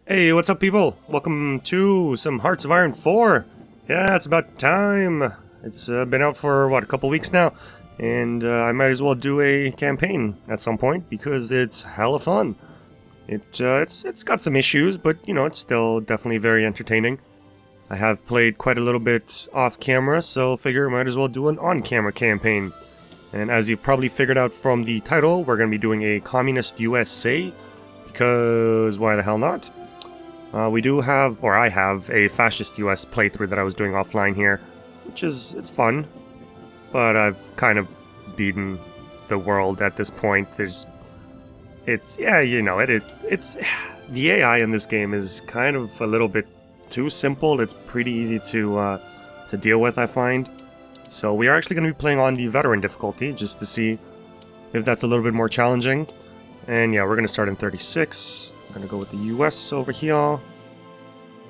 Hey, what's up, people? Welcome to some Hearts of Iron 4. Yeah, it's about time. It's been out for, what, a couple weeks now? And I might as well do a campaign at some point because it's hella fun. It's got some issues, but, you know, it's still definitely very entertaining. I have played quite a little bit off camera, so figure I might as well do an on-camera campaign. And as you've probably figured out from the title, we're going to be doing a Communist USA, because why the hell not? We do have, or I have, a Fascist US playthrough that I was doing offline here, which is, it's fun, but I've kind of beaten the world at this point. It's, yeah, you know, it's, the AI in this game is kind of a little bit too simple. It's pretty easy to deal with, I find. So we are actually going to be playing on the veteran difficulty, just to see if that's a little bit more challenging. And yeah, we're going to start in 36. I'm going to go with the US over here.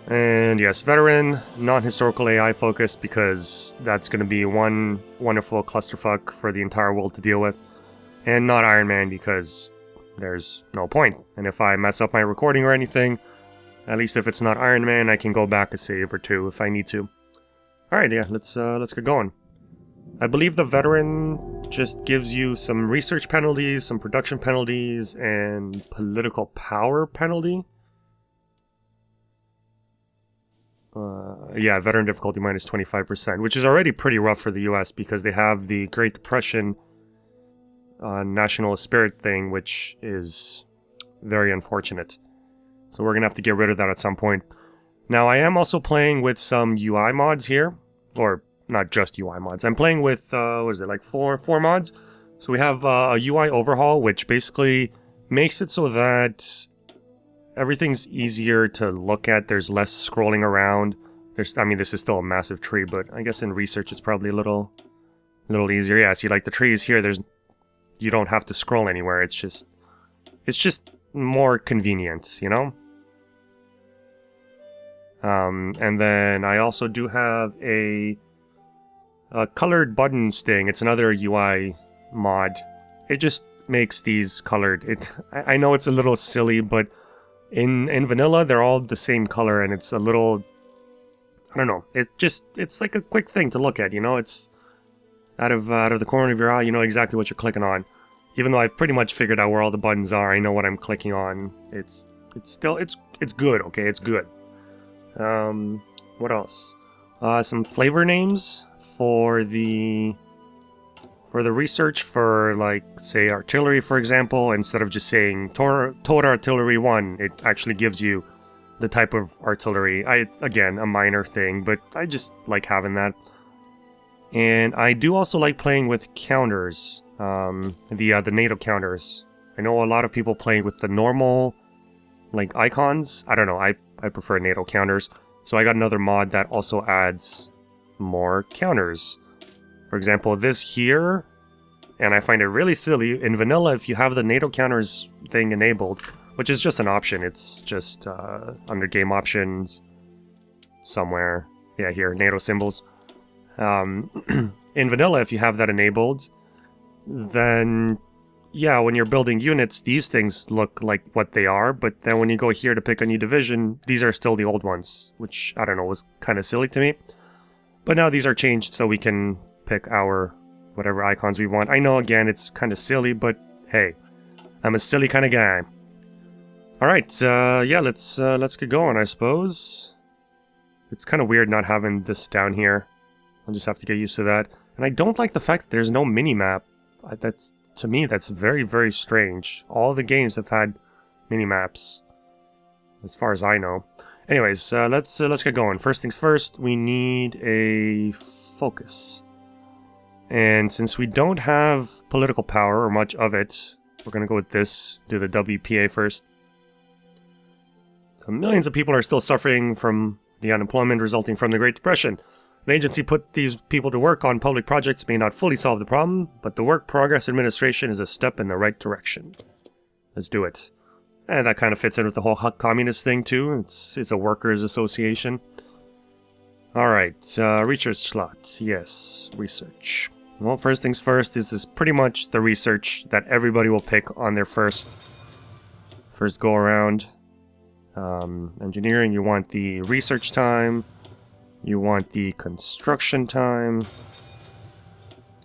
And yes, veteran, non-historical AI focused, because that's going to be one wonderful clusterfuck for the entire world to deal with. And not Iron Man, because there's no point. And if I mess up my recording or anything, at least if it's not Iron Man, I can go back a save or two if I need to. Alright, yeah, let's get going. I believe the veteran just gives you some research penalties, some production penalties, and political power penalty. Yeah, veteran difficulty minus 25%, which is already pretty rough for the US because they have the Great Depression national spirit thing, which is very unfortunate. So we're going to have to get rid of that at some point. Now, I am also playing with some UI mods here, or not just UI mods. I'm playing with, what is it, like four mods? So we have a UI overhaul, which basically makes it so that everything's easier to look at. There's less scrolling around. I mean, this is still a massive tree, but I guess in research it's probably a little easier. Yeah, see, like the trees here, you don't have to scroll anywhere. It's just more convenient, you know? And then I also do have a colored buttons thing. It's another UI mod. It just makes these colored. I know it's a little silly, but in vanilla they're all the same color, and it's a little, I don't know. It's like a quick thing to look at, you know. It's out of the corner of your eye, you know exactly what you're clicking on. Even though I've pretty much figured out where all the buttons are, I know what I'm clicking on. It's good. Okay, it's good. What else? Some flavor names for the research for, like, say, artillery, for example. Instead of just saying Towed Artillery 1, it actually gives you the type of artillery. Again, a minor thing, but I just like having that. And I do also like playing with counters, the NATO counters. I know a lot of people play with the normal, like, icons. I don't know, I prefer NATO counters. So I got another mod that also adds more counters. For example, this here, and I find it really silly, in vanilla, if you have the NATO counters thing enabled, which is just an option, it's just under game options somewhere. Yeah, here, NATO symbols. In vanilla, if you have that enabled, then yeah, when you're building units, these things look like what they are, but then when you go here to pick a new division, these are still the old ones, which, I don't know, was kind of silly to me. But now these are changed so we can pick our whatever icons we want. I know, again, it's kind of silly, but hey, I'm a silly kind of guy. Alright, yeah, let's get going, I suppose. It's kind of weird not having this down here. I'll just have to get used to that. And I don't like the fact that there's no mini-map. To me, that's very, very strange. All the games have had mini-maps, as far as I know. Anyways, let's get going. First things first, we need a focus. And since we don't have political power, or much of it, we're going to go with this, do the WPA first. So millions of people are still suffering from the unemployment resulting from the Great Depression. An agency put these people to work on public projects may not fully solve the problem, but the Work Progress Administration is a step in the right direction. Let's do it. And that kind of fits in with the whole communist thing too. It's a workers' association. Alright, research slot. Yes, research. Well, first things first, this is pretty much the research that everybody will pick on their first go around. Engineering, you want the research time, you want the construction time.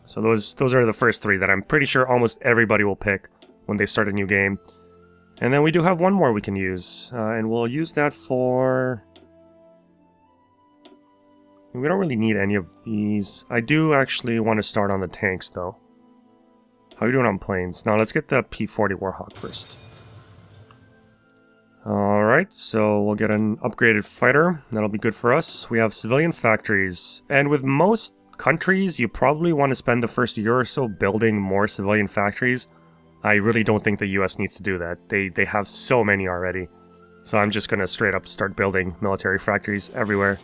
So those are the first three that I'm pretty sure almost everybody will pick when they start a new game. And then we do have one more we can use, and we'll use that for... We don't really need any of these. I do actually want to start on the tanks, though. How are you doing on planes? Now, let's get the P-40 Warhawk first. Alright, so we'll get an upgraded fighter. That'll be good for us. We have civilian factories. And with most countries, you probably want to spend the first year or so building more civilian factories. I really don't think the US needs to do that. They have so many already. So I'm just going to straight up start building military factories everywhere.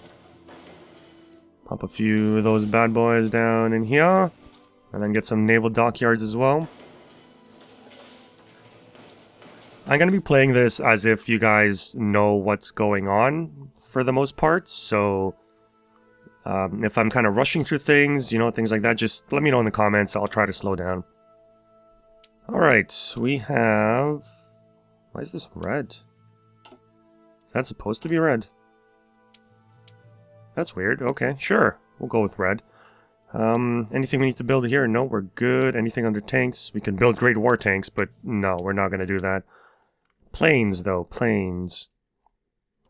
Pop a few of those bad boys down in here. And then get some naval dockyards as well. I'm going to be playing this as if you guys know what's going on for the most part. So if I'm kind of rushing through things, you know, things like that, just let me know in the comments. I'll try to slow down. Alright, we have... Why is this red? Is that supposed to be red? That's weird. Okay, sure. We'll go with red. Anything we need to build here? No, we're good. Anything under tanks? We can build Great War tanks, but no, we're not going to do that. Planes, though. Planes.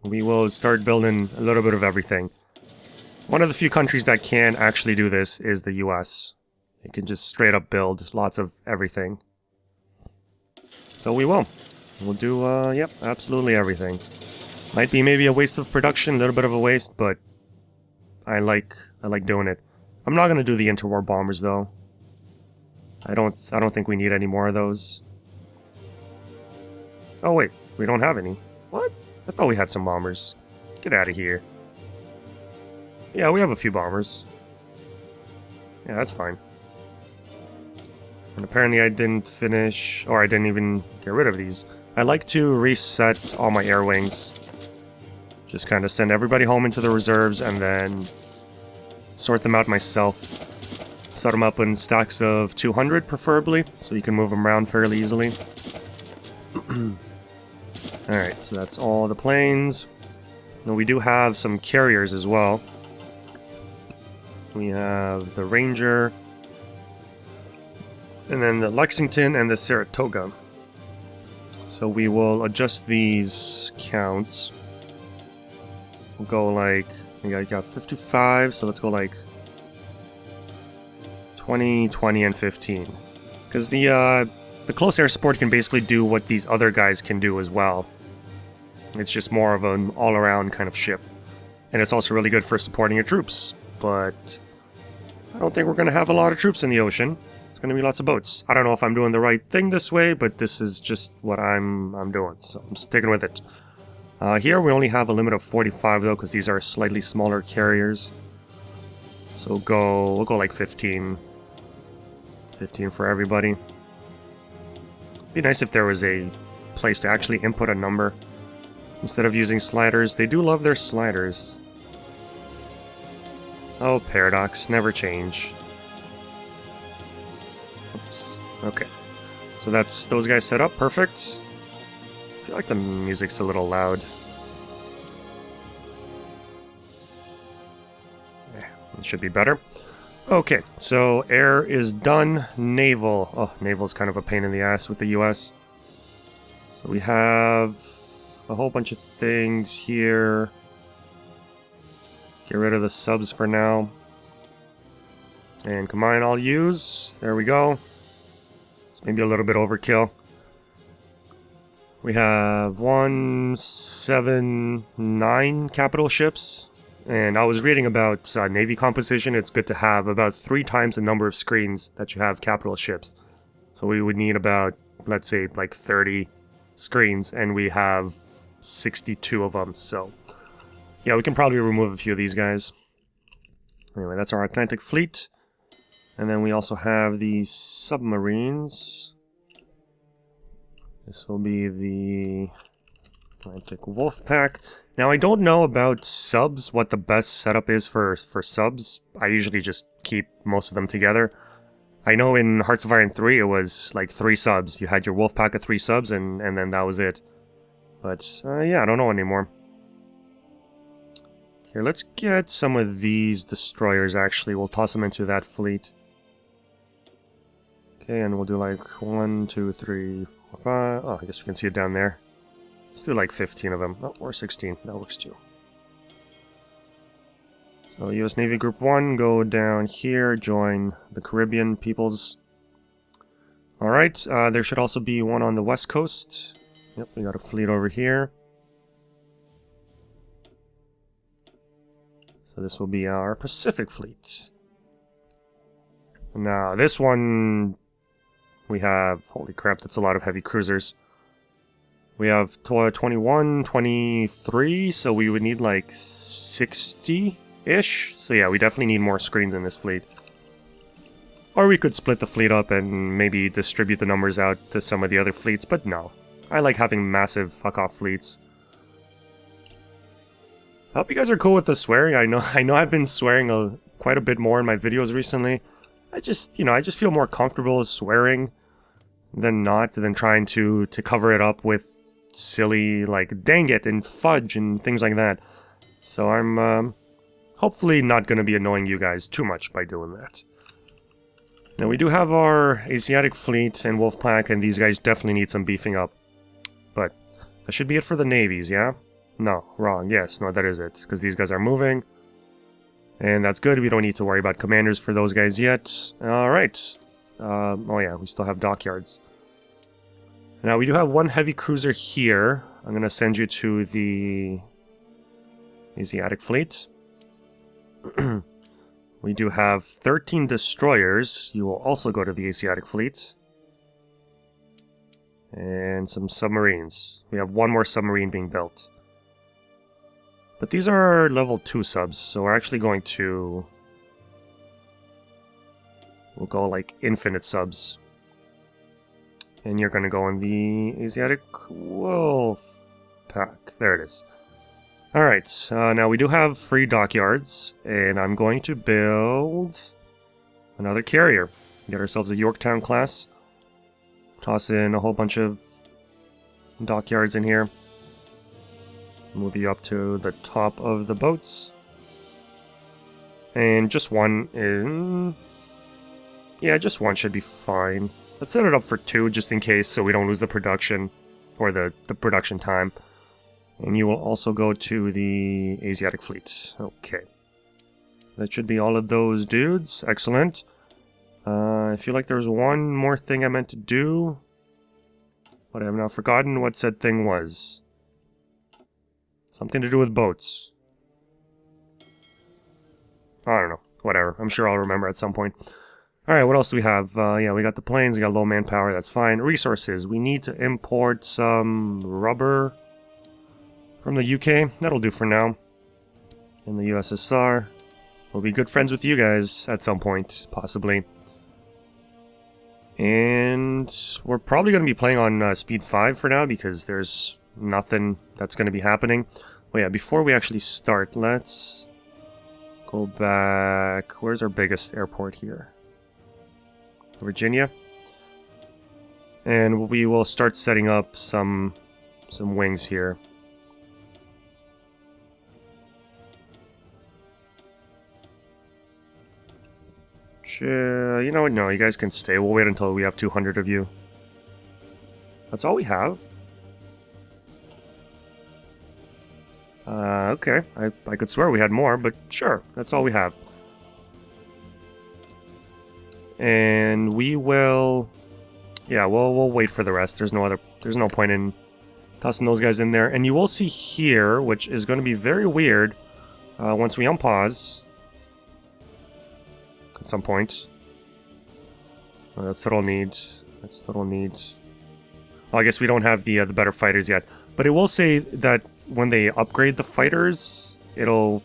We will start building a little bit of everything. One of the few countries that can actually do this is the US. It can just straight up build lots of everything. So we will. We'll do, yep, absolutely everything. Might be maybe a waste of production, a little bit of a waste, but I like doing it. I'm not gonna do the interwar bombers though. I don't think we need any more of those. Oh wait, we don't have any. What? I thought we had some bombers. Get out of here. Yeah, we have a few bombers. Yeah, that's fine. And apparently I didn't finish, or I didn't even get rid of these. I like to reset all my air wings. Just kind of send everybody home into the reserves and then sort them out myself. Set them up in stacks of 200 preferably, so you can move them around fairly easily. Alright, so that's all the planes. Now we do have some carriers as well. We have the Ranger, and then the Lexington and the Saratoga. So we will adjust these counts. We'll go like, I got 55, so let's go like 20, 20, and 15. Because the close air support can basically do what these other guys can do as well. It's just more of an all-around kind of ship. And it's also really good for supporting your troops. But I don't think we're going to have a lot of troops in the ocean. It's going to be lots of boats. I don't know if I'm doing the right thing this way, but this is just what I'm doing. So I'm sticking with it. Here we only have a limit of 45 though, because these are slightly smaller carriers. So we'll go like 15. 15 for everybody. It'd be nice if there was a place to actually input a number instead of using sliders. They do love their sliders. Oh, paradox, never change. Oops. Okay. So that's those guys set up, perfect. I feel like the music's a little loud. Yeah, it should be better. Okay, so air is done. Naval. Oh, naval's kind of a pain in the ass with the US. So we have a whole bunch of things here. Get rid of the subs for now. And combine all use. There we go. It's maybe a little bit overkill. We have 179 capital ships. And I was reading about Navy composition. It's good to have about 3 times the number of screens that you have capital ships. So we would need about, let's say, like 30 screens. And we have 62 of them, so... yeah, we can probably remove a few of these guys. Anyway, that's our Atlantic Fleet. And then we also have the submarines. This will be the Atlantic Wolf Pack. Now, I don't know about subs, what the best setup is for subs. I usually just keep most of them together. I know in Hearts of Iron 3, it was like 3 subs. You had your Wolf Pack of 3 subs, and then that was it. But, yeah, I don't know anymore. Here, let's get some of these destroyers, actually. We'll toss them into that fleet. Okay, and we'll do like 1, 2, 3, 4, 5... Oh, I guess we can see it down there. Let's do like 15 of them. Oh, or 16. That works too. So, US Navy Group 1, go down here, join the Caribbean peoples. Alright, there should also be one on the west coast. Yep, we got a fleet over here. So this will be our Pacific Fleet. Now, this one, we have, holy crap, that's a lot of heavy cruisers. We have 21, 23, so we would need like 60-ish. So yeah, we definitely need more screens in this fleet. Or we could split the fleet up and maybe distribute the numbers out to some of the other fleets, but no. I like having massive fuck-off fleets. I hope you guys are cool with the swearing. I know I've been swearing quite a bit more in my videos recently. I just feel more comfortable swearing than trying to cover it up with silly, like, dang it, and fudge, and things like that. So I'm, hopefully not gonna be annoying you guys too much by doing that. Now, we do have our Asiatic Fleet and Wolfpack, and these guys definitely need some beefing up. But that should be it for the navies, yeah? No, wrong. Yes, no, that is it. Because these guys are moving. And that's good. We don't need to worry about commanders for those guys yet. Alright. Oh yeah, we still have dockyards. Now, we do have one heavy cruiser here. I'm going to send you to the Asiatic Fleet. We do have 13 destroyers. You will also go to the Asiatic Fleet. And some submarines. We have one more submarine being built. But these are level 2 subs, so we're actually going to... We'll go like infinite subs. And you're going to go on the Asiatic Wolf Pack. There it is. Alright, now we do have free dockyards, and I'm going to build another carrier. Get ourselves a Yorktown class. Toss in a whole bunch of dockyards in here. Move you up to the top of the boats. And just one in... Yeah, just one should be fine. Let's set it up for 2 just in case so we don't lose the production. Or the production time. And you will also go to the Asiatic Fleet. Okay. That should be all of those dudes. Excellent. I feel like there was one more thing I meant to do. But I have now forgotten what said thing was. Something to do with boats. I don't know. Whatever. I'm sure I'll remember at some point. Alright, what else do we have? Yeah, we got the planes. We got low manpower. That's fine. Resources. We need to import some rubber from the UK. That'll do for now. In the USSR. We'll be good friends with you guys at some point, possibly. And we're probably going to be playing on speed 5 for now because there's nothing that's going to be happening. Oh yeah, before we actually start, let's go back. Where's our biggest airport here? Virginia. And we will start setting up some wings here. You know what? No, you guys can stay. We'll wait until we have 200 of you. That's all we have? Okay. I could swear we had more, but sure. That's all we have. And we will... Yeah, we'll wait for the rest. There's no point in tossing those guys in there. And you will see here, which is going to be very weird, once we unpause... At some point. Oh, that's total need. That's total need. Oh, I guess we don't have the better fighters yet. But it will say that when they upgrade the fighters, it'll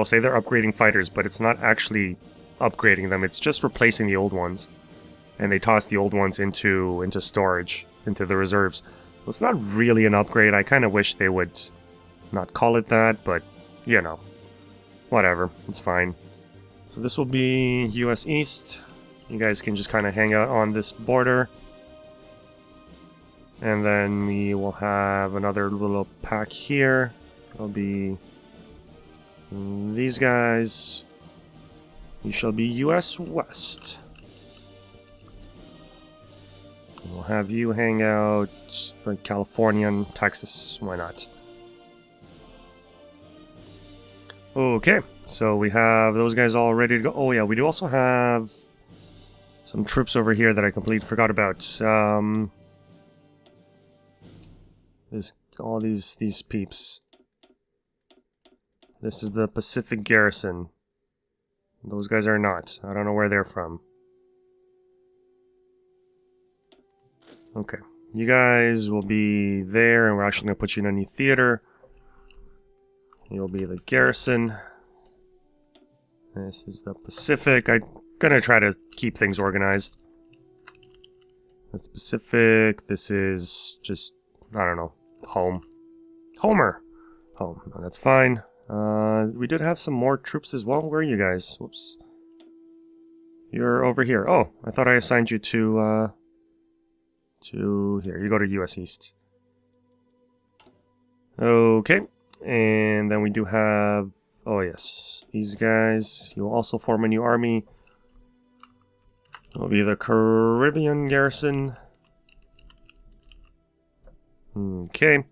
say they're upgrading fighters, but it's not actually upgrading them. It's just replacing the old ones. And they toss the old ones into storage, into the reserves. So it's not really an upgrade. I kind of wish they would not call it that, but, you know. Whatever. It's fine. So this will be US East. You guys can just kind of hang out on this border. And then we will have another little pack here. It'll be these guys. You shall be US West. We'll have you hang out like California and Texas. Why not? Okay, so we have those guys all ready to go. Oh yeah, we do also have some troops over here that I completely forgot about. There's all these peeps. This is the Pacific Garrison. Those guys are not. I don't know where they're from. Okay, you guys will be there, and we're actually going to put you in a new theater. You'll be the garrison. This is the Pacific. I'm going to try to keep things organized. That's the Pacific. This is just, I don't know, home. Homer! Home. No, that's fine. We did have some more troops as well. Where are you guys? Whoops. You're over here. Oh, I thought I assigned you to here. You go to US East. Okay. And then we do have... Oh, yes. These guys. You'll also form a new army. It'll be the Caribbean Garrison. Okay.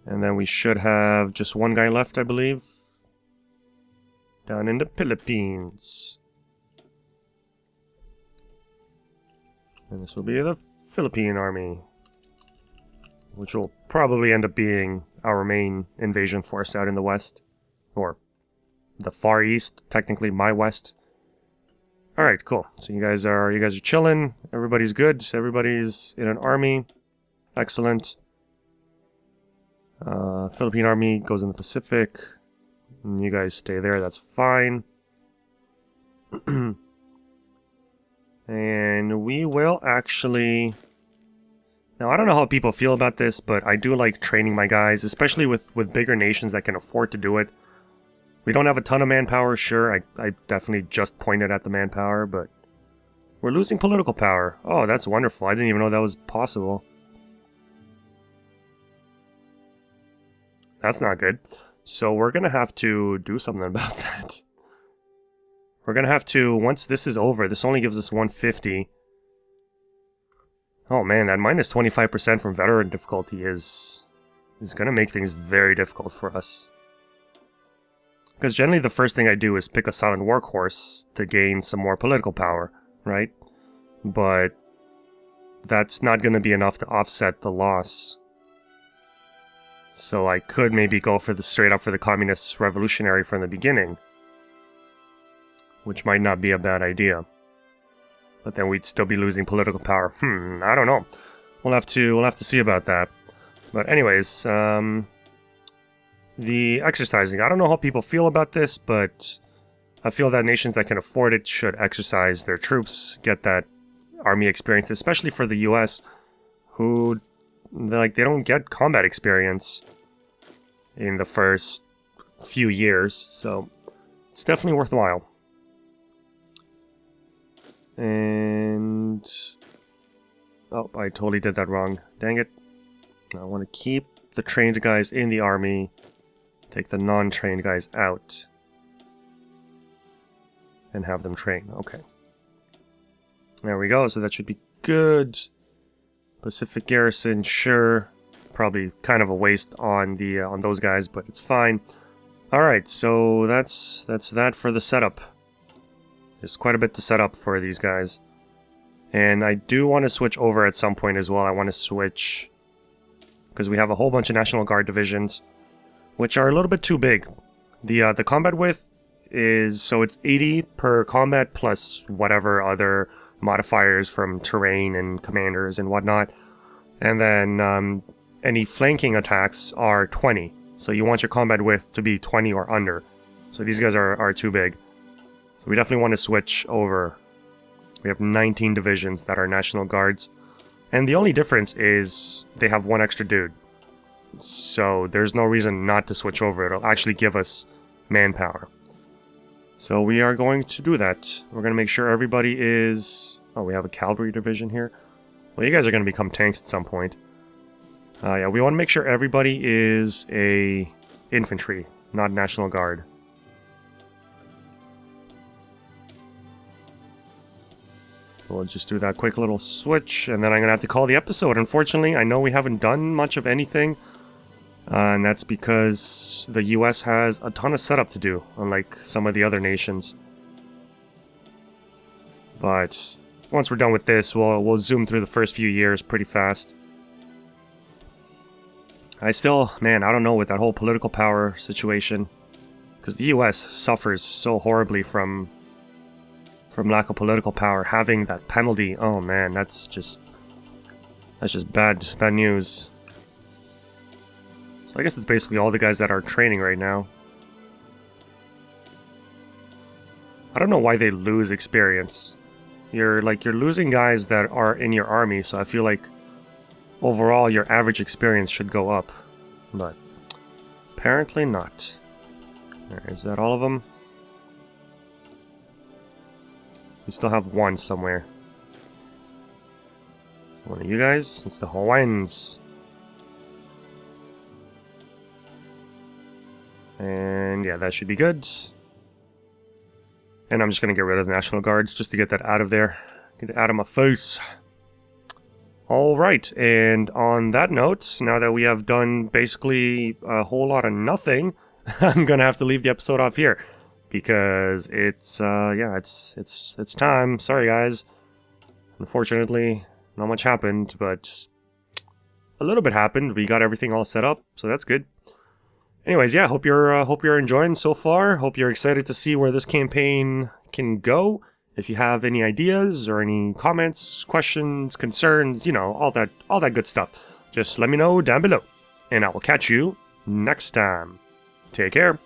And then we should have just one guy left, I believe. Down in the Philippines. And this will be the Philippine Army. Which will probably end up being our main invasion force out in the west. Or the Far East, technically my west. Alright, cool. So you guys are chilling. Everybody's good. Everybody's in an army. Excellent. Philippine Army goes in the Pacific. And you guys stay there, that's fine. And we will actually... Now, I don't know how people feel about this, but I do like training my guys, especially with bigger nations that can afford to do it. We don't have a ton of manpower, sure. I definitely just pointed at the manpower, but we're losing political power. Oh, that's wonderful. I didn't even know that was possible. That's not good. So we're going to have to do something about that. We're going to have to, once this is over, this only gives us 150. Oh man, that minus 25% from veteran difficulty is going to make things very difficult for us. Because generally the first thing I do is pick a silent workhorse to gain some more political power, right? But that's not going to be enough to offset the loss. So I could maybe go for the straight up for the Communist Revolutionary from the beginning. Which might not be a bad idea. But then we'd still be losing political power. I don't know. We'll have to see about that. But anyways, the exercising. I don't know how people feel about this, but I feel that nations that can afford it should exercise their troops, get that army experience, especially for the US, who they don't get combat experience in the first few years, so it's definitely worthwhile. And... oh, I totally did that wrong. Dang it. I want to keep the trained guys in the army, take the non-trained guys out, and have them train. Okay. There we go, so that should be good. Pacific Garrison, sure. Probably kind of a waste on the on those guys, but it's fine. Alright, so that's that for the setup. There's quite a bit to set up for these guys. And I do want to switch over at some point as well. I want to switch, because we have a whole bunch of National Guard divisions, which are a little bit too big. The combat width is, so it's 80 per combat plus whatever other modifiers from terrain and commanders and whatnot. And then any flanking attacks are 20. So you want your combat width to be 20 or under. So these guys are too big. So we definitely want to switch over. We have 19 divisions that are National Guards. And the only difference is they have one extra dude. So there's no reason not to switch over. It'll actually give us manpower. So we are going to do that. We're going to make sure everybody is... oh, we have a cavalry division here. Well, you guys are going to become tanks at some point. Yeah, we want to make sure everybody is a infantry, not National Guard. We'll just do that quick little switch, and then I'm gonna have to call the episode. Unfortunately, I know we haven't done much of anything, and that's because the US has a ton of setup to do, unlike some of the other nations. But once we're done with this, we'll zoom through the first few years pretty fast. I still, man, I don't know with that whole political power situation, because the US suffers so horribly from lack of political power. Having that penalty, oh man, that's just bad news. So I guess it's basically all the guys that are training right now. I don't know why they lose experience. You're losing guys that are in your army, so I feel like overall your average experience should go up, but apparently not. Is that all of them? We still have one somewhere. So one of you guys, it's the Hawaiians. And yeah, that should be good. And I'm just gonna get rid of the National Guards just to get that out of there. Get it out of my face. Alright, and on that note, now that we have done basically a whole lot of nothing, I'm gonna have to leave the episode off here. Because it's, yeah, it's time. Sorry, guys. Unfortunately, not much happened, but a little bit happened. We got everything all set up, so that's good. Anyways, yeah, hope you're enjoying so far. Hope you're excited to see where this campaign can go. If you have any ideas or any comments, questions, concerns, you know, all that good stuff, just let me know down below. And I will catch you next time. Take care.